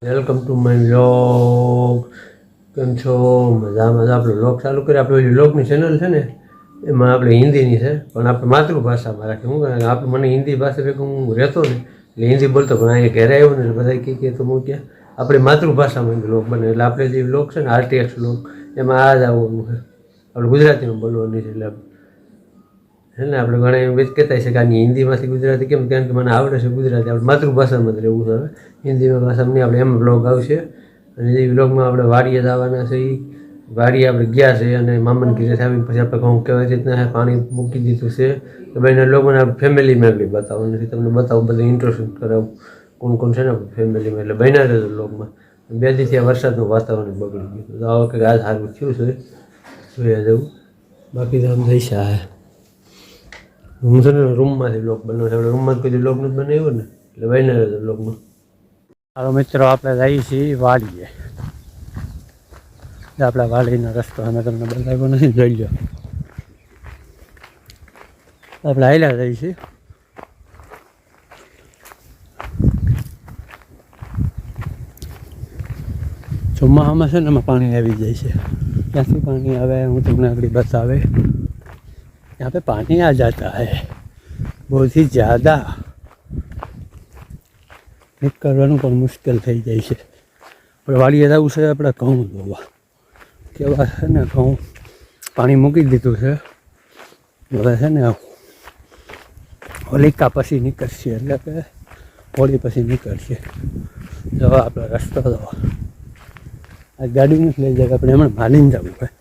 Welcome to my vlog. કેમ છો? મજામાં. આપણે વ્લોગ ચાલુ કરીએ. આપણે વ્લોગની ચેનલ છે ને એમાં આપણે હિન્દીની છે, પણ આપણે માતૃભાષામાં રાખીએ. હું આપણે મને હિન્દી ભાષા ભેગું હું રહેતો ને એટલે હિન્દી બોલતો, પણ અહીંયા ઘરે આવ્યો ને એટલે બધા કહે તો હું ક્યાં આપણી માતૃભાષામાં વ્લોગ બને. એટલે આપણે જે વ્લોગ છે ને આરટીએક્સ વ્લોગ એમાં આ જ આવવાનું છે, આપણે ગુજરાતીમાં બોલવાની છે. એટલે છે ને આપણે ઘણા એમ કહેતા છે કે આની હિન્દીમાંથી ગુજરાતી કેમ, કારણ કે મને આવડે છે ગુજરાતી, આપણે માતૃભાષામાં જ રહેવું છે. હવે હિન્દીમાં ભાષામાં નહીં, આપણે એમ બ્લોગ આવશે. અને એ બ્લોગમાં આપણે વાડીએ જવાના છે. એ વાડીએ આપણે ગયા છે અને મામાને ઘરે આવીને પછી આપણે ઘઉં કેવી રીતના પાણી મૂકી દીધું છે. તો ભાઈના લોકોને આપણે ફેમિલી મેમ્બરી બતાવવાનું નથી, તમને બતાવું, બધું ઇન્ટ્રોડક્શન કરાવું કોણ કોણ છે ને ફેમિલીમાં. એટલે બન્યા રહેજો બ્લોગમાં. 2 દિવસથી આ વરસાદનું વાતાવરણ બગડી ગયું, તો આ વખતે આજ સારું થયું છે, જોયા જવું. બાકી તો આમ થઈ છે. હું છે ને રૂમમાંથી બ્લોગ બનાવું છું. આપણે રૂમમાં કોઈ બ્લોગ નથી બનાવ્યો ને, એટલે બન્યા રહેજો બ્લોગમાં. હાલો મિત્રો, આપણે જઈએ છીએ વાડીએ. આપણા વાડીનો રસ્તો અમે તમને બતાવ્યો નથી, જોઈ લો. આપણે હાલ્યા જઈએ છીએ. ચોમાસામાં છે ને એમાં પાણી આવી જાય છે. ક્યાંથી પાણી આવે હું તમને આગળ બતાવે. यहाँ पे पानी आ जाता है बहुत ही ज़्यादा, નીકળવાનું પણ મુશ્કેલ થઈ જાય છે. આપણે વાડીએ જવું છે, આપણે ઘઉં ધોવા. કેવા છે ને ઘઉં પાણી મૂકી દીધું છે, હવે છે ને હોલિકા પછી નીકળશે, એટલે કે હોળી પછી નીકળશે. જવા આપણે રસ્તો જવા. આ ગાડી નથી લઈ જાય, આપણે એમણે માલીને જવું હોય.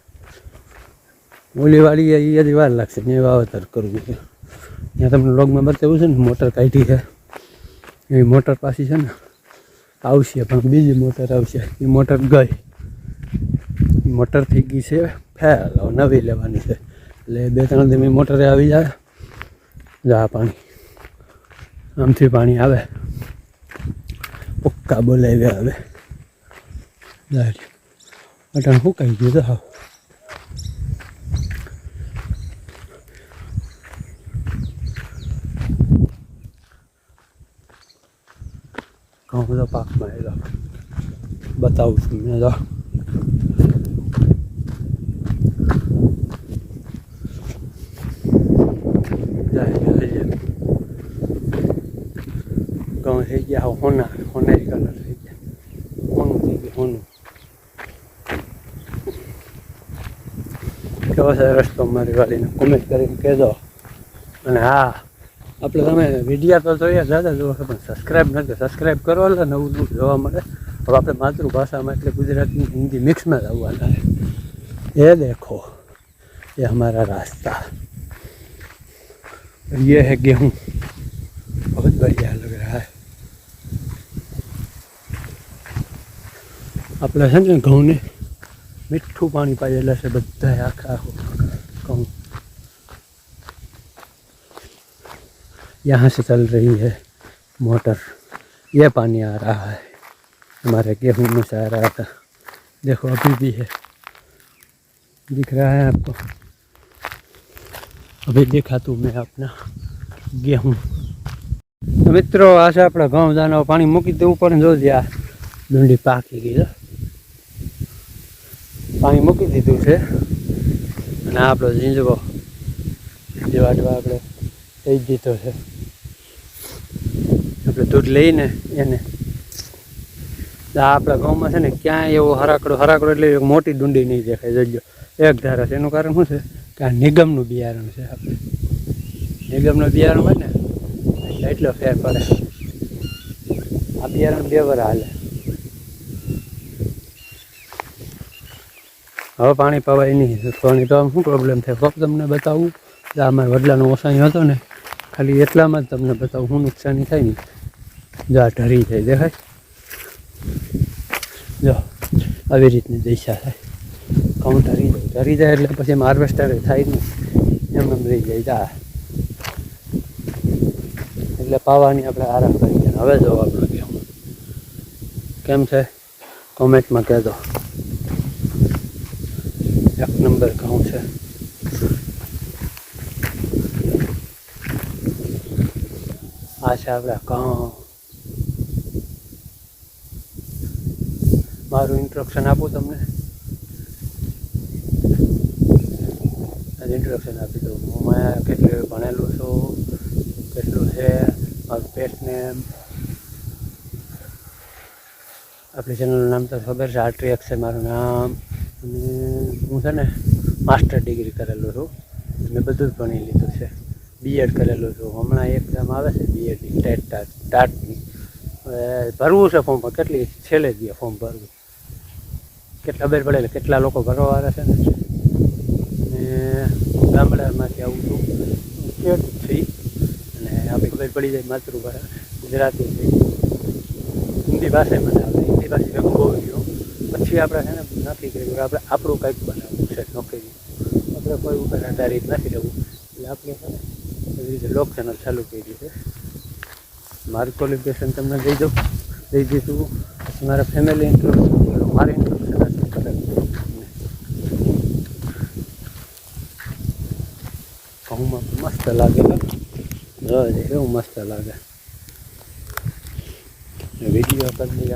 ઓલી વાળી એ હજી વાર લાગશે, ને વાવેતર કરવું છે. ત્યાં તમને લોગમાં બતાવ્યું છે ને મોટર કાઢી છે, એ મોટર પાછી છે ને આવશે, પણ બીજી મોટર આવશે. એ મોટર ગઈ, એ મોટર થઈ ગઈ છે ફેલ, નવી લેવાની છે. એટલે 2-3 દિવસની મોટરે આવી જાય. જા પાણી આમથી પાણી આવે, પક્કા બોલાવ્યા આવે. અટાણ શું કહી ગયું તો હા. ઘઉં બધો પાકમાં આવેલો બતાવું છું મેં. તો ઘઉં થઈ ગયા હોના, હોનારી કલર થઈ ગયા, હોનું થઈ ગયું હોનું. કેવો છે રસ્તો મારી વાળીને કોમેન્ટ કરીને કહેજો. અને હા, આપણે તમે વિડીયો તો જોઈએ દાદા જોવો છો, પણ સબસ્ક્રાઈબ નથી. સબસ્ક્રાઈબ કરો એટલે નવું નવું જોવા મળે. હવે આપણે માતૃભાષામાં એટલે ગુજરાતી હિન્દી મિક્સમાં જ આવવાના છે. એ દેખો ये हमारा रास्ता, ये है गेहूँ, बहुत बढ़िया लग रहा है. આપણે છે ને ઘઉંને મીઠું પાણી પાયેલા છે બધા આખા ઘઉં. यहाँ से चल रही है मोटर, ये पानी आ रहा है हमारे गेहूँ में से आ रहा था. देखो अभी भी है, दिख रहा है आपको. अभी देखा तू मैं अपना गेहूँ. तो मित्रों आ છે આપણા ઘઉં દાણા પાણી મૂકી દેવું પડે. જો આ ડુંડી પાકી ગઈ છે, પાણી મૂકી દીધું છે. અને આપણો ઝીંઝવો વાટવા આપણે થઈ દીધો છે. આપણે દૂધ લઈને એને આપણા ગામમાં છે ને ક્યાંય એવો હરાકડો એટલે એક મોટી ડુંડી નહીં દેખાય. જોજો એક ધારા છે. એનું કારણ શું છે કે આ નિગમનું બિયારણ છે. આપણે નિગમનું બિયારણ હોય ને એટલે એટલો ફેર પડે. આ બિયારણ 2 વાર હાલે. હવે પાણી પવાય નહીં. પાણી તો આમ શું પ્રોબ્લેમ થાય ફક્ત તમને બતાવું. આમાં વડલાનો ઓસાણી હતો ને, ખાલી એટલામાં જ તમને બતાવું શું નુકસાની થાય ને. જો આ ઢરી જાય, દેખાય? જો આવી રીતની દિશા થાય. ઘઉં ઢરી જાય એટલે પછી એમ હાર્વેસ્ટર થાય નહીં, એમ રહી જાય. જા એટલે પાવાની આપણે આરામ કરી જાય. હવે જો આપણે કેમ છે કોમેન્ટમાં કહેજો. 1 નંબર ઘઉં છે. આ છે આપણા ઘઉં. મારું ઇન્ટ્રોડક્શન આપું તમને. ઇન્ટ્રોડક્શન આપી દઉં. હું કેટલું ભણેલું છું, કેટલું છે, મારું પેટ નેમ. આપણી ચેનલનું નામ તો ખબર છે, આર્ટ્રીએક્સ છે મારું નામ. અને હું છે ને માસ્ટર ડિગ્રી કરેલું છું. મેં બધું જ ભણી લીધું છે. બીએડ કરેલું છું. હમણાં એક્ઝામ આવે છે બીએડની ટાટની. હવે ભરવું છે ફોર્મ, પણ કેટલી છેલ્લે જ ફોર્મ ભરવું. કેટલા બેર પડે કેટલા લોકો ભરવાવાળા છે ને. હું ગામડામાંથી આવું છું, ખેડૂત છે. અને આપણે ખબર પડી જાય માતૃભાષા ગુજરાતી છે. હિન્દી ભાષા મને આવે, હિન્દી ભાષા ભેગું બહુ ગયો. પછી આપણે છે ને નક્કી કર્યું આપણે આપણું કંઈક બનાવવું છે નોકરી. આપણે કોઈ ઉપર આધારિત નથી રહેવું. એટલે આપણે છે ને એવી રીતે લોક ચેનલ ચાલુ કરી છે. મારું ક્વોલિફિકેશન તમને દઈ દીધું. મારા ફેમિલી ઇન્ટ્રોડક્શન, મારી ઇન્ટ્રોડક્શન કરેલું. ઘઉંમાં મસ્ત લાગે, એવું મસ્ત લાગે. વિડીયો કરી દઈએ